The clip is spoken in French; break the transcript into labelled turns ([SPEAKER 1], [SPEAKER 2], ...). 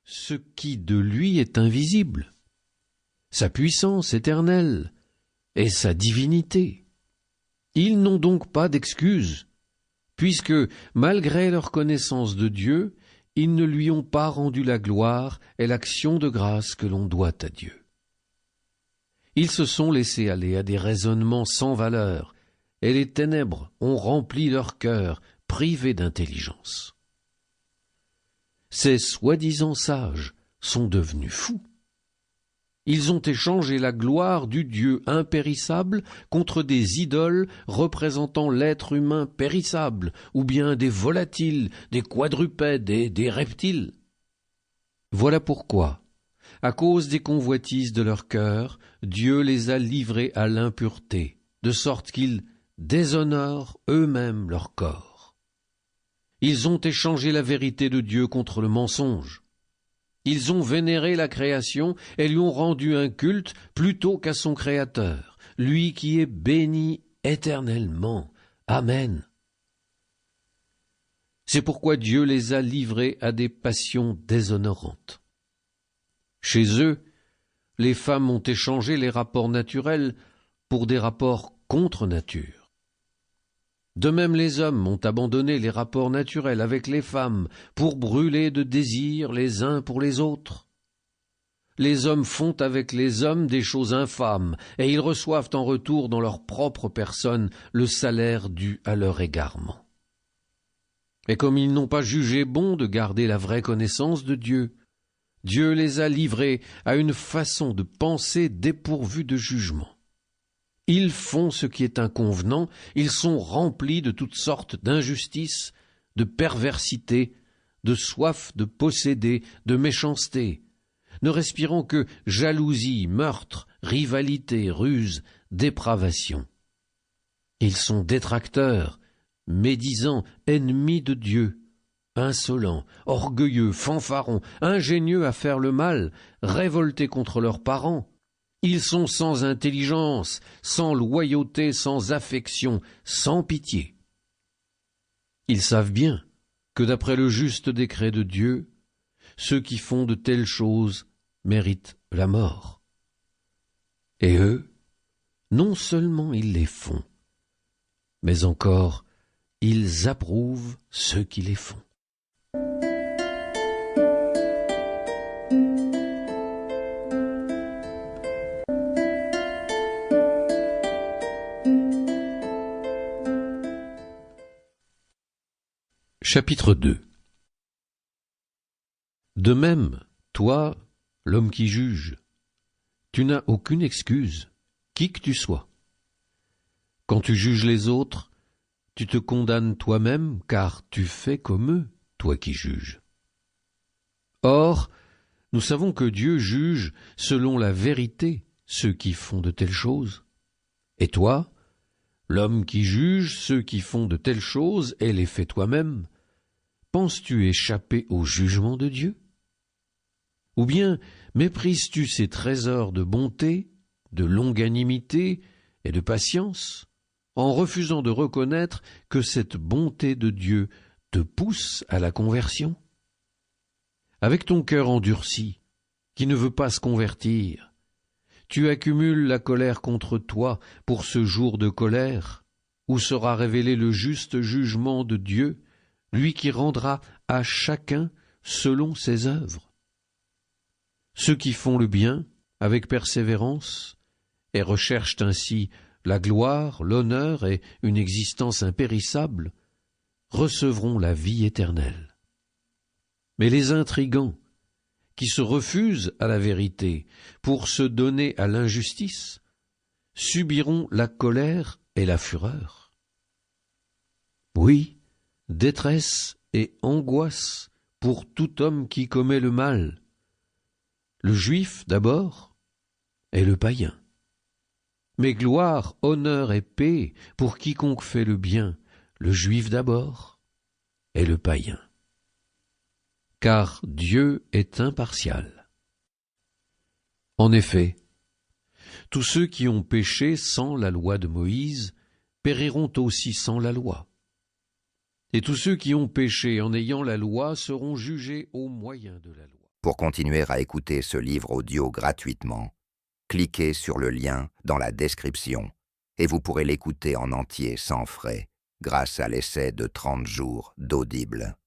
[SPEAKER 1] ce qui de lui est invisible, sa puissance éternelle et sa divinité. Ils n'ont donc pas d'excuse, puisque, malgré leur connaissance de Dieu, ils ne lui ont pas rendu la gloire et l'action de grâce que l'on doit à Dieu. Ils se sont laissés aller à des raisonnements sans valeur, et les ténèbres ont rempli leur cœur, privés d'intelligence. Ces soi-disant sages sont devenus fous. Ils ont échangé la gloire du Dieu impérissable contre des idoles représentant l'être humain périssable, ou bien des volatiles, des quadrupèdes et des reptiles. Voilà pourquoi, à cause des convoitises de leur cœur, Dieu les a livrés à l'impureté, de sorte qu'ils déshonorent eux-mêmes leur corps. Ils ont échangé la vérité de Dieu contre le mensonge. Ils ont vénéré la création et lui ont rendu un culte plutôt qu'à son Créateur, lui qui est béni éternellement. Amen. C'est pourquoi Dieu les a livrés à des passions déshonorantes. Chez eux, les femmes ont échangé les rapports naturels pour des rapports contre nature. De même, les hommes ont abandonné les rapports naturels avec les femmes pour brûler de désir les uns pour les autres. Les hommes font avec les hommes des choses infâmes, et ils reçoivent en retour dans leur propre personne le salaire dû à leur égarement. Et comme ils n'ont pas jugé bon de garder la vraie connaissance de Dieu, Dieu les a livrés à une façon de penser dépourvue de jugement. Ils font ce qui est inconvenant, ils sont remplis de toutes sortes d'injustices, de perversité, de soif de posséder, de méchanceté, ne respirant que jalousie, meurtre, rivalité, ruse, dépravation. Ils sont détracteurs, médisants, ennemis de Dieu, insolents, orgueilleux, fanfarons, ingénieux à faire le mal, révoltés contre leurs parents. Ils sont sans intelligence, sans loyauté, sans affection, sans pitié. Ils savent bien que d'après le juste décret de Dieu, ceux qui font de telles choses méritent la mort. Et eux, non seulement ils les font, mais encore ils approuvent ceux qui les font. Chapitre 2. De même, toi, l'homme qui juge, tu n'as aucune excuse, qui que tu sois. Quand tu juges les autres, tu te condamnes toi-même, car tu fais comme eux, toi qui juges. Or, nous savons que Dieu juge selon la vérité ceux qui font de telles choses. Et toi, l'homme qui juge ceux qui font de telles choses et les fait toi-même, penses-tu échapper au jugement de Dieu? Ou bien méprises-tu ces trésors de bonté, de longanimité et de patience, en refusant de reconnaître que cette bonté de Dieu te pousse à la conversion? Avec ton cœur endurci, qui ne veut pas se convertir, tu accumules la colère contre toi pour ce jour de colère, où sera révélé le juste jugement de Dieu, lui qui rendra à chacun selon ses œuvres. Ceux qui font le bien avec persévérance et recherchent ainsi la gloire, l'honneur et une existence impérissable recevront la vie éternelle. Mais les intrigants, qui se refusent à la vérité pour se donner à l'injustice, subiront la colère et la fureur. Oui, détresse et angoisse pour tout homme qui commet le mal, le juif d'abord et le païen. Mais gloire, honneur et paix pour quiconque fait le bien, le juif d'abord et le païen. Car Dieu est impartial. En effet, tous ceux qui ont péché sans la loi de Moïse périront aussi sans la loi. Et tous ceux qui ont péché en ayant la loi seront jugés au moyen de la loi.
[SPEAKER 2] Pour continuer à écouter ce livre audio gratuitement, cliquez sur le lien dans la description et vous pourrez l'écouter en entier sans frais grâce à l'essai de 30 jours d'Audible.